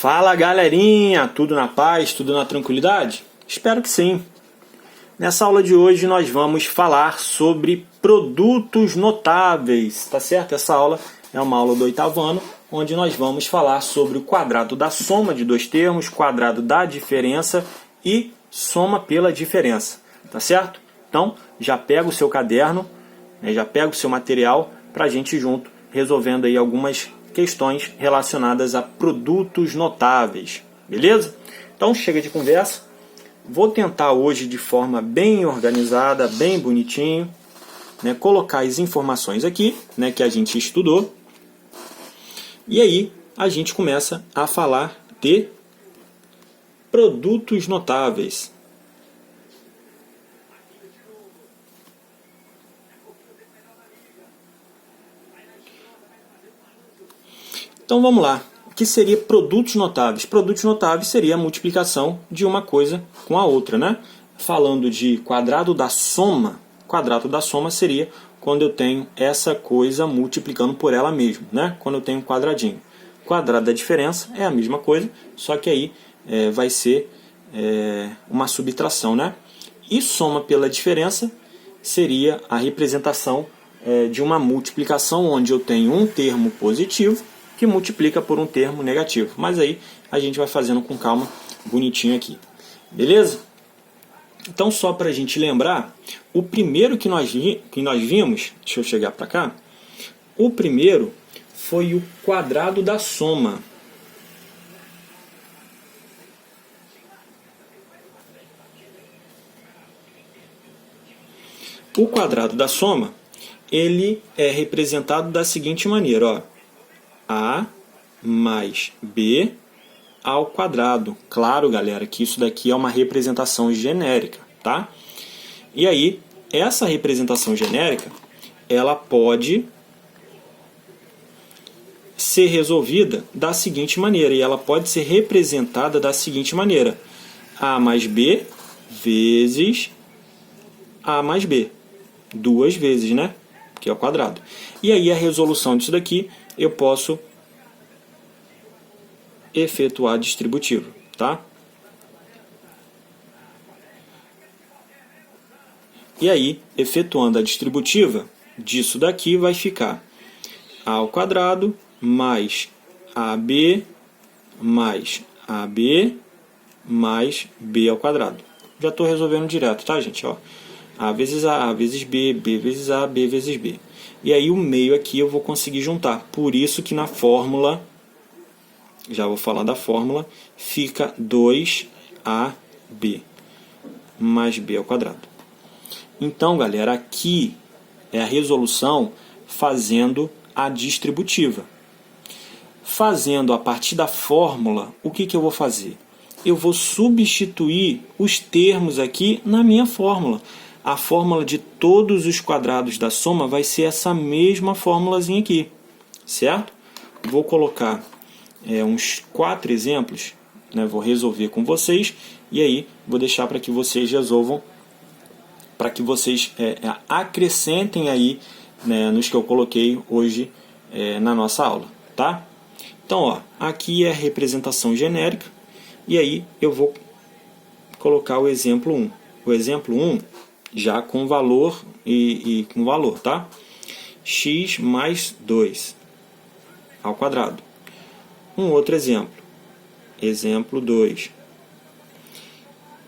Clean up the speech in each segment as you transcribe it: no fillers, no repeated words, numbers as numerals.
Fala galerinha, tudo na paz, tudo na tranquilidade? Espero que sim. Nessa aula de hoje nós vamos falar sobre produtos notáveis, tá certo? Essa aula é uma aula do 8º ano, onde nós vamos falar sobre o quadrado da soma de dois termos, quadrado da diferença e soma pela diferença, tá certo? Então já pega o seu caderno, já pega o seu material para a gente junto resolvendo aí algumas questões relacionadas a produtos notáveis, beleza? Então chega de conversa, vou tentar hoje de forma bem organizada, bem bonitinho, colocar as informações aqui, que a gente estudou, e aí a gente começa a falar de produtos notáveis. Então vamos lá. O que seria produtos notáveis? Produtos notáveis seria a multiplicação de uma coisa com a outra, né? Falando de quadrado da soma seria quando eu tenho essa coisa multiplicando por ela mesma, né? Quando eu tenho um quadradinho. Quadrado da diferença é a mesma coisa, só que aí vai ser uma subtração, né? E soma pela diferença seria a representação de uma multiplicação onde eu tenho um termo positivo que multiplica por um termo negativo. Mas aí a gente vai fazendo com calma, bonitinho aqui. Beleza? Então só para a gente lembrar, o primeiro que nós vimos, deixa eu chegar para cá, o primeiro foi o quadrado da soma. O quadrado da soma, ele é representado da seguinte maneira, ó. A mais B ao quadrado. Claro, galera, que isso daqui é uma representação genérica, tá? E aí, essa representação genérica, ela pode ser resolvida da seguinte maneira, e ela pode ser representada da seguinte maneira. A mais B vezes A mais B. Duas vezes, né? Que é o quadrado. E aí, a resolução disso daqui, eu posso efetuar distributivo, tá? E aí, efetuando a distributiva, disso daqui vai ficar A ao quadrado mais AB mais AB mais B ao quadrado. Já estou resolvendo direto, tá, gente? Ó, A vezes B, B vezes A, B vezes B. E aí o meio aqui eu vou conseguir juntar. Por isso que na fórmula, já vou falar da fórmula, fica 2AB mais B ao quadrado. Então, galera, aqui é a resolução fazendo a distributiva. Fazendo a partir da fórmula, o que eu vou fazer? Eu vou substituir os termos aqui na minha fórmula. A fórmula de todos os quadrados da soma vai ser essa mesma fórmulazinha aqui, certo? Vou colocar uns 4 exemplos, vou resolver com vocês, e aí vou deixar para que vocês resolvam, para que vocês acrescentem aí nos que eu coloquei hoje na nossa aula, tá? Então, ó, aqui é a representação genérica, e aí eu vou colocar o exemplo 1. O exemplo 1 já com valor e com valor, tá? X mais 2 ao quadrado. Um outro exemplo. Exemplo 2.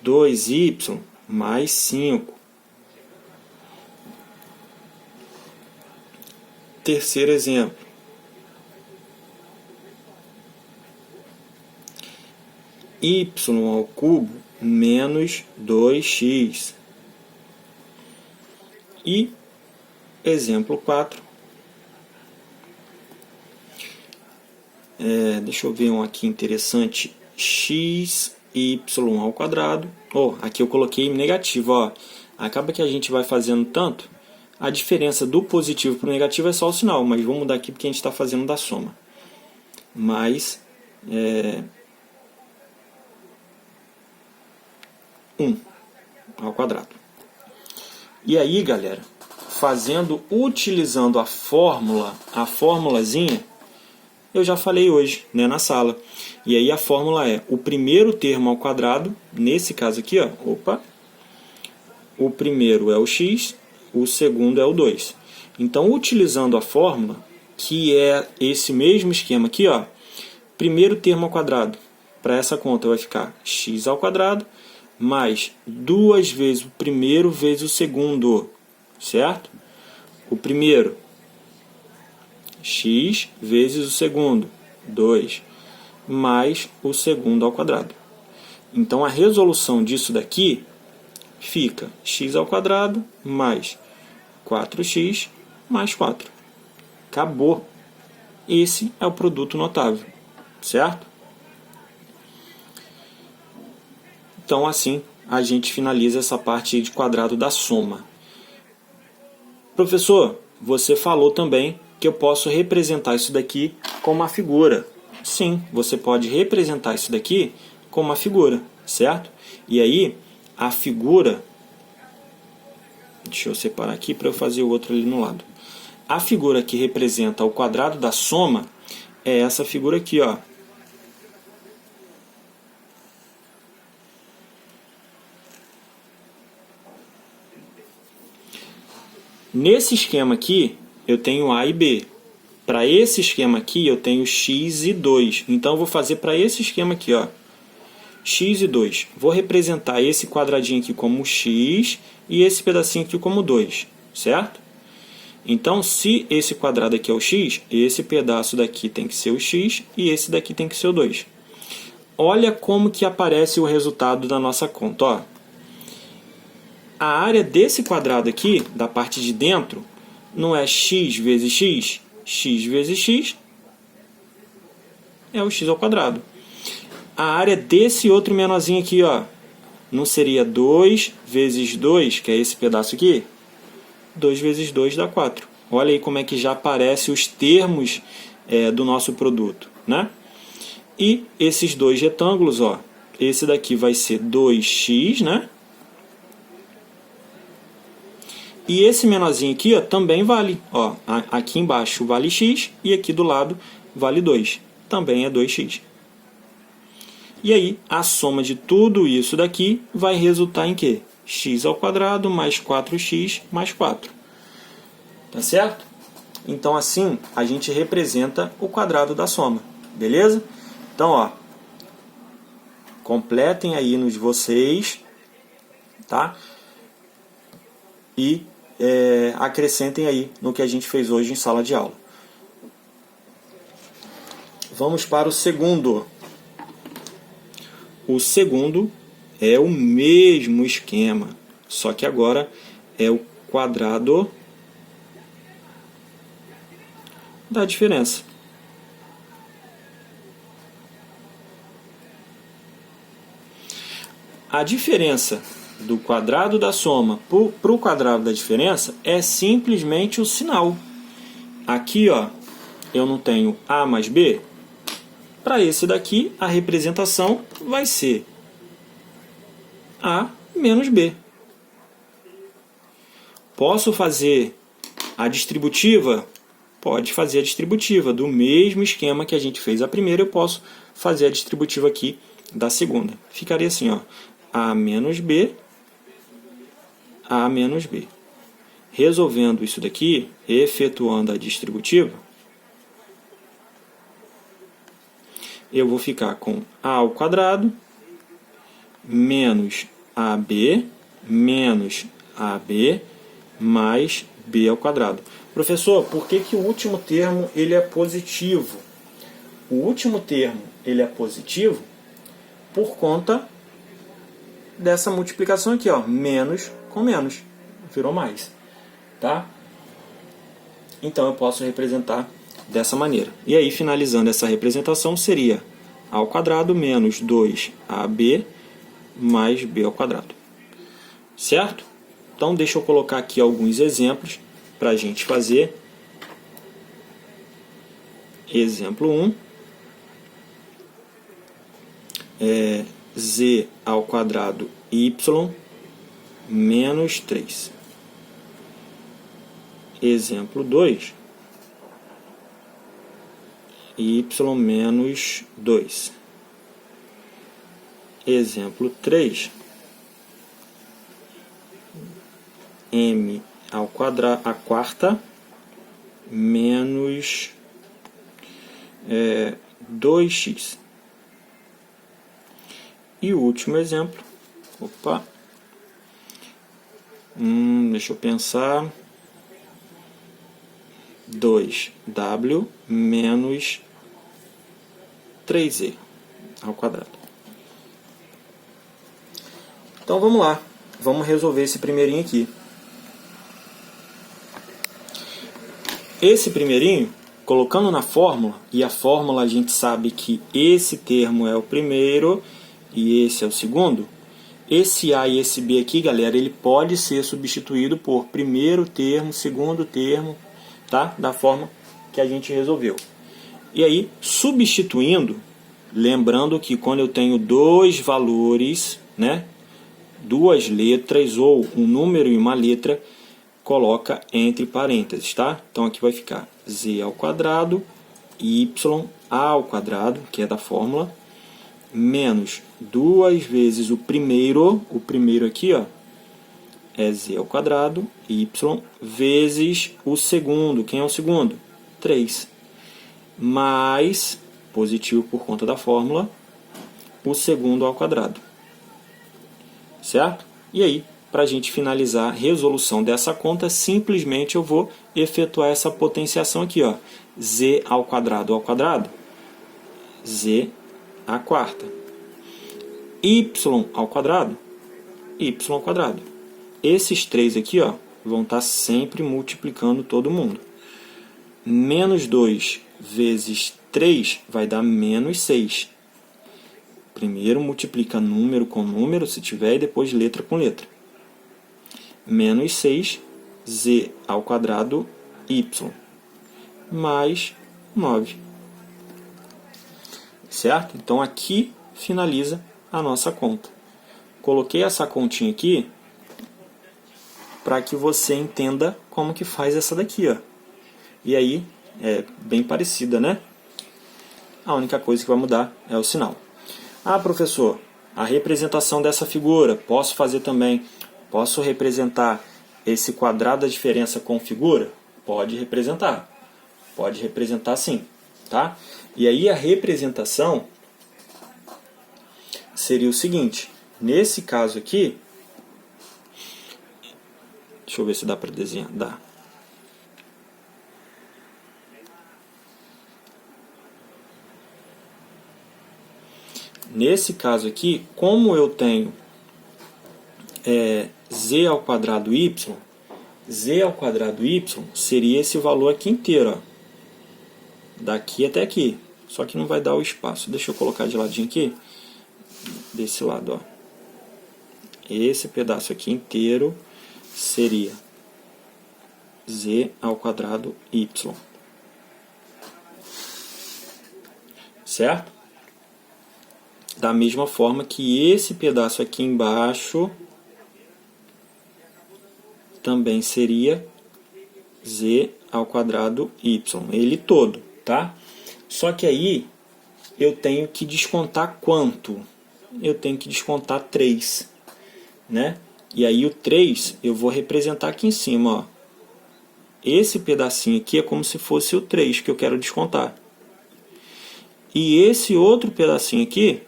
2y mais 5. Terceiro exemplo. Y ao cubo menos 2x. E exemplo 4. Deixa eu ver um aqui interessante. Xy ao quadrado. Aqui eu coloquei negativo. Ó. Acaba que a gente vai fazendo tanto. A diferença do positivo para o negativo é só o sinal. Mas vou mudar aqui porque a gente está fazendo da soma. Mais 1 ao quadrado. E aí, galera, utilizando a formulazinha, eu já falei hoje, né, na sala. E aí a fórmula é o primeiro termo ao quadrado, nesse caso aqui, ó, o primeiro é o x, o segundo é o 2. Então, utilizando a fórmula, que é esse mesmo esquema aqui, ó, primeiro termo ao quadrado, para essa conta vai ficar x ao quadrado mais 2 vezes o primeiro vezes o segundo, certo? O primeiro, x vezes o segundo, 2, mais o segundo ao quadrado. Então, a resolução disso daqui fica x ao quadrado mais 4x mais 4. Acabou. Esse é o produto notável, certo? Então, assim, a gente finaliza essa parte de quadrado da soma. Professor, você falou também que eu posso representar isso daqui com uma figura. Sim, você pode representar isso daqui com uma figura, certo? E aí, a figura... Deixa eu separar aqui para eu fazer o outro ali no lado. A figura que representa o quadrado da soma é essa figura aqui, ó. Nesse esquema aqui, eu tenho A e B. Para esse esquema aqui, eu tenho x e 2. Então, eu vou fazer para esse esquema aqui, ó, x e 2. Vou representar esse quadradinho aqui como x e esse pedacinho aqui como 2, certo? Então, se esse quadrado aqui é o x, esse pedaço daqui tem que ser o x e esse daqui tem que ser o 2. Olha como que aparece o resultado da nossa conta, ó. A área desse quadrado aqui, da parte de dentro, não é x vezes x? X vezes x é o x ao quadrado. A área desse outro menorzinho aqui, ó, não seria 2 vezes 2, que é esse pedaço aqui? 2 vezes 2 dá 4. Olha aí como é que já aparecem os termos do nosso produto, né? E esses dois retângulos, ó, esse daqui vai ser 2x, né? E esse menorzinho aqui, ó, também vale. Ó, aqui embaixo vale x e aqui do lado vale 2. Também é 2x. E aí, a soma de tudo isso daqui vai resultar em quê? X ao quadrado mais 4x mais 4. Tá certo? Então, assim, a gente representa o quadrado da soma. Beleza? Então, ó, completem aí nos vocês, tá? E acrescentem aí no que a gente fez hoje em sala de aula. Vamos para o segundo. O segundo é o mesmo esquema, só que agora é o quadrado da diferença. A diferença do quadrado da soma para o quadrado da diferença é simplesmente o sinal. Aqui, ó, eu não tenho A mais B. Para esse daqui, a representação vai ser A menos B. Posso fazer a distributiva? Pode fazer a distributiva. Do mesmo esquema que a gente fez a primeira, eu posso fazer a distributiva aqui da segunda. Ficaria assim, ó, A menos B, A menos B. Resolvendo isso daqui, efetuando a distributiva, eu vou ficar com A ao quadrado menos AB menos AB mais B ao quadrado. Professor, por que o último termo ele é positivo? O último termo ele é positivo por conta dessa multiplicação aqui, ó, menos com menos, virou mais, tá? Então eu posso representar dessa maneira. E aí, finalizando essa representação, seria A ao quadrado menos 2AB mais B ao quadrado. Certo? Então, deixa eu colocar aqui alguns exemplos para a gente fazer. Exemplo 1. Z ao quadrado y menos 3. Exemplo 2. y menos 2. Exemplo 3. M ao quadrado, a quarta, menos 2x. E o último exemplo, deixa eu pensar, 2w menos 3e ao quadrado. Então vamos lá, vamos resolver esse primeirinho aqui. Esse primeirinho, colocando na fórmula, e a fórmula a gente sabe que esse termo é o primeiro e esse é o segundo, esse A e esse B aqui, galera, ele pode ser substituído por primeiro termo, segundo termo, tá? Da forma que a gente resolveu. E aí, substituindo, lembrando que quando eu tenho dois valores, né, duas letras ou um número e uma letra, coloca entre parênteses, tá? Então aqui vai ficar z ao quadrado, y ao quadrado, que é da fórmula, menos duas vezes o primeiro aqui, ó, é z ao quadrado, y, vezes o segundo. Quem é o segundo? 3. Mais, positivo por conta da fórmula, o segundo ao quadrado. Certo? E aí, para a gente finalizar a resolução dessa conta, simplesmente eu vou efetuar essa potenciação aqui, ó. Z ao quadrado, z à quarta. Y ao quadrado, y ao quadrado. Esses três aqui, ó, vão estar sempre multiplicando todo mundo. Menos 2 vezes 3 vai dar menos 6. Primeiro multiplica número com número, se tiver, e depois letra com letra. Menos 6, z ao quadrado, y, mais 9. Certo? Então aqui finaliza a nossa conta. Coloquei essa continha aqui para que você entenda como que faz essa daqui, ó. E aí é bem parecida, né? A única coisa que vai mudar é o sinal. Ah, professor, a representação dessa figura, posso fazer também? Posso representar esse quadrado da diferença com figura? Pode representar sim, tá? E aí a representação seria o seguinte, nesse caso aqui, deixa eu ver se dá para desenhar, dá. Nesse caso aqui, como eu tenho z ao quadrado y, z ao quadrado y seria esse valor aqui inteiro, ó, daqui até aqui, só que não vai dar o espaço. Deixa eu colocar de ladinho aqui, desse lado, ó. Esse pedaço aqui inteiro seria z ao quadrado y, certo? Da mesma forma que esse pedaço aqui embaixo também seria z ao quadrado y, ele todo, tá? Só que aí eu tenho que descontar quanto? Eu tenho que descontar 3, né? E aí o 3 eu vou representar aqui em cima, ó. Esse pedacinho aqui é como se fosse o 3 que eu quero descontar. E esse outro pedacinho aqui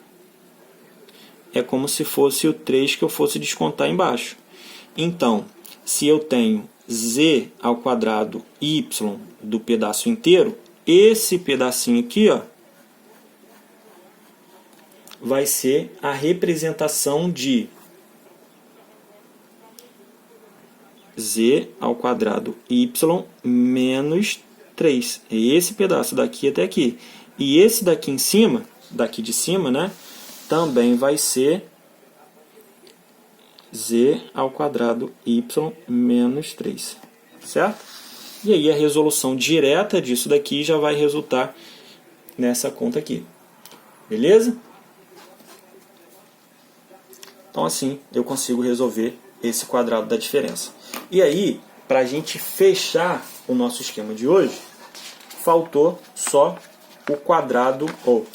é como se fosse o 3 que eu fosse descontar embaixo. Então, se eu tenho z ao quadrado y do pedaço inteiro, esse pedacinho aqui, ó, vai ser a representação de z ao quadrado y menos 3. É esse pedaço daqui até aqui. E esse daqui em cima, daqui de cima, né, também vai ser z ao quadrado y menos 3. Certo? E aí a resolução direta disso daqui já vai resultar nessa conta aqui. Beleza? Então assim eu consigo resolver esse quadrado da diferença. E aí, para a gente fechar o nosso esquema de hoje, faltou só o quadrado, ou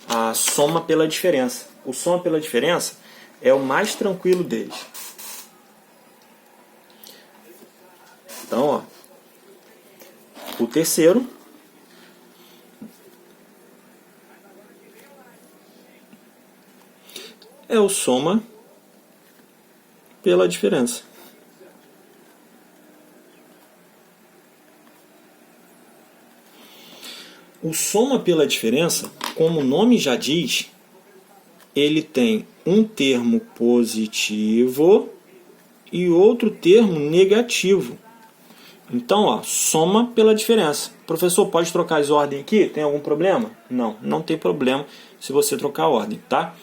a soma pela diferença. O soma pela diferença é o mais tranquilo deles. Então, ó, o terceiro é o soma pela diferença. O soma pela diferença, como o nome já diz, ele tem um termo positivo e outro termo negativo. Então, ó, soma pela diferença. Professor, pode trocar as ordens aqui? Tem algum problema? Não, não tem problema se você trocar a ordem, tá?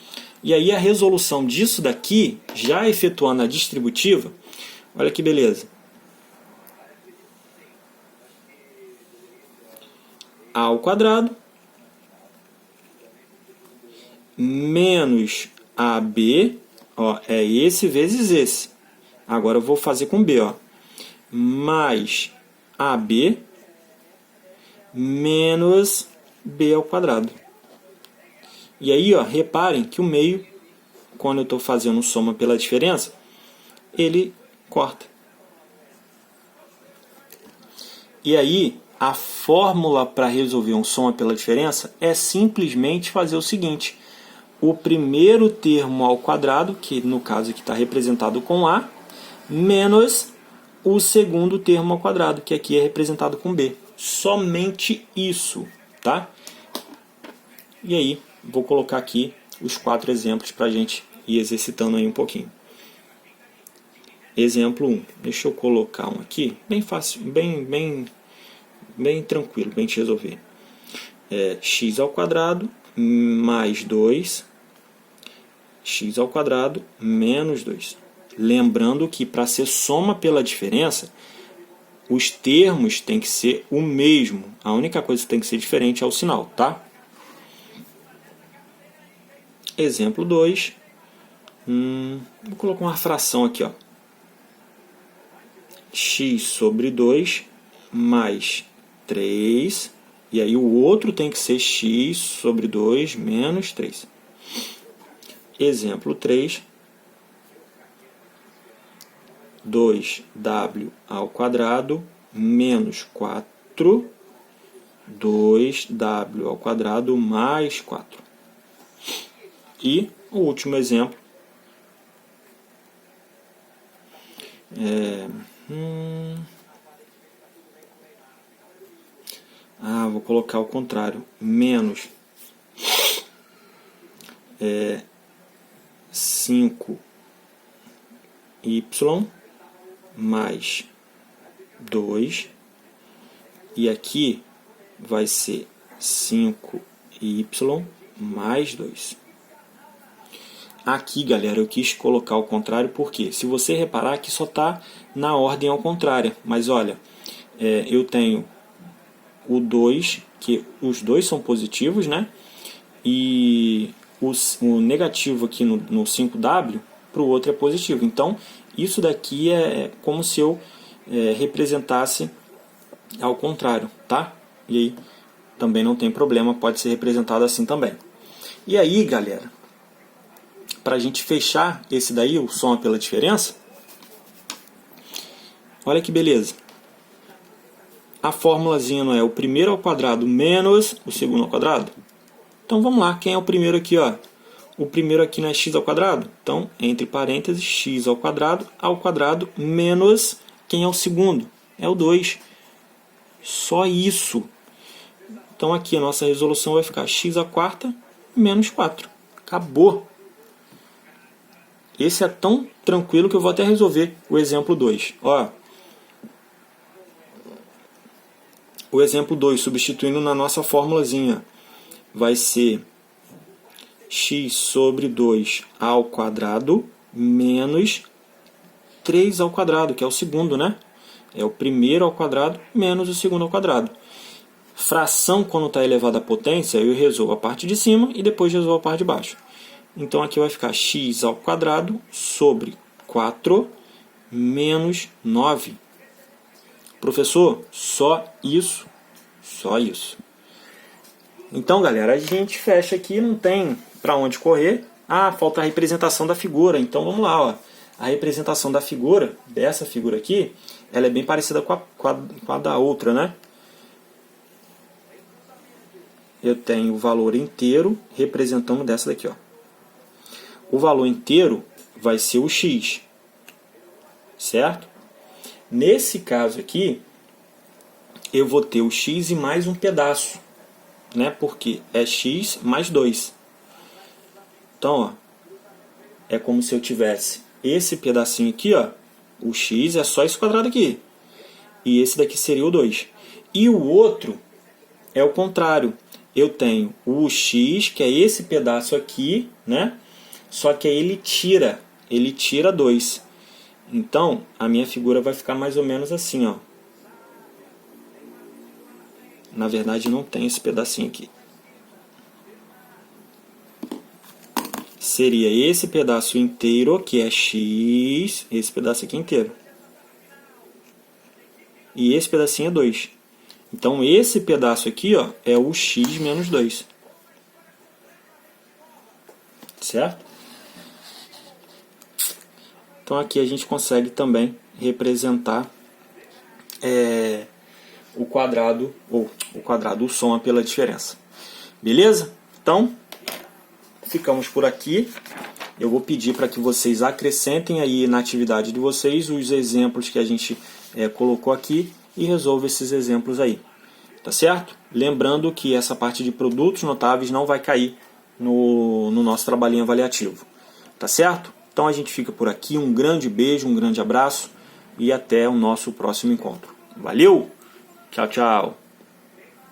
E aí a resolução disso daqui, já efetuando a distributiva, olha que beleza. A ao quadrado menos AB, ó, é esse vezes esse. Agora eu vou fazer com B, ó. Mais AB menos B ao quadrado. E aí, ó, reparem que o meio, quando eu estou fazendo soma pela diferença, ele corta. E aí, a fórmula para resolver um soma pela diferença é simplesmente fazer o seguinte: o primeiro termo ao quadrado, que no caso aqui está representado com A, menos o segundo termo ao quadrado, que aqui é representado com B. Somente isso, tá? E aí, vou colocar aqui os 4 exemplos para a gente ir exercitando aí um pouquinho. Exemplo 1. Deixa eu colocar um aqui, bem fácil, bem tranquilo, bem de resolver. X ao quadrado mais 2, x ao quadrado menos 2. Lembrando que para ser soma pela diferença, os termos têm que ser o mesmo. A única coisa que tem que ser diferente é o sinal, tá? Exemplo 2. Vou colocar uma fração aqui, ó. X sobre 2 mais 3. E aí o outro tem que ser x sobre 2 menos 3. Exemplo 3. 2w ao quadrado menos 4, 2w ao quadrado mais 4. E o último exemplo vou colocar ao contrário, menos 5y mais 2, e aqui vai ser 5y mais 2. Aqui, galera, eu quis colocar ao contrário porque, se você reparar, aqui só está na ordem ao contrário. Mas olha, eu tenho o 2, que os dois são positivos, né? E o negativo aqui no 5w, para o outro é positivo. Então, isso daqui é como se eu representasse ao contrário, tá? E aí, também não tem problema, pode ser representado assim também. E aí, galera, para a gente fechar esse daí, o soma pela diferença, olha que beleza. A formulazinha não é o primeiro ao quadrado menos o segundo ao quadrado? Então vamos lá, quem é o primeiro aqui, ó? O primeiro aqui não é x ao quadrado? Então, entre parênteses, x ao quadrado menos quem é o segundo? É o 2. Só isso. Então aqui a nossa resolução vai ficar x à quarta menos 4. Acabou. Esse é tão tranquilo que eu vou até resolver o exemplo 2. Ó, o exemplo 2, substituindo na nossa formulazinha, vai ser x sobre 2 ao quadrado menos 3 ao quadrado, que é o segundo, né? É o primeiro ao quadrado menos o segundo ao quadrado. Fração, quando está elevada à potência, eu resolvo a parte de cima e depois resolvo a parte de baixo. Então aqui vai ficar x ao quadrado sobre 4 menos 9. Professor, só isso? Só isso. Então, galera, a gente fecha aqui, não tem para onde correr. Ah, falta a representação da figura. Então, vamos lá, ó. A representação da figura, dessa figura aqui, ela é bem parecida com a da outra, né? Eu tenho o valor inteiro representando dessa daqui, ó. O valor inteiro vai ser o x, certo? Nesse caso aqui, eu vou ter o x e mais um pedaço, né? Porque é x mais 2. Então, ó, é como se eu tivesse esse pedacinho aqui, ó, o x é só esse quadrado aqui. E esse daqui seria o 2. E o outro é o contrário. Eu tenho o x, que é esse pedaço aqui, né? Só que aí ele tira 2. Então, a minha figura vai ficar mais ou menos assim, ó. Na verdade, não tem esse pedacinho aqui. Seria esse pedaço inteiro, que é x, esse pedaço aqui inteiro. E esse pedacinho é 2. Então, esse pedaço aqui, ó, é o x menos 2. Certo? Então, aqui a gente consegue também representar o quadrado, o soma pela diferença. Beleza? Então, ficamos por aqui. Eu vou pedir para que vocês acrescentem aí na atividade de vocês os exemplos que a gente colocou aqui e resolva esses exemplos aí. Tá certo? Lembrando que essa parte de produtos notáveis não vai cair no nosso trabalhinho avaliativo. Tá certo? Então a gente fica por aqui. Um grande beijo, um grande abraço e até o nosso próximo encontro. Valeu! Tchau, tchau!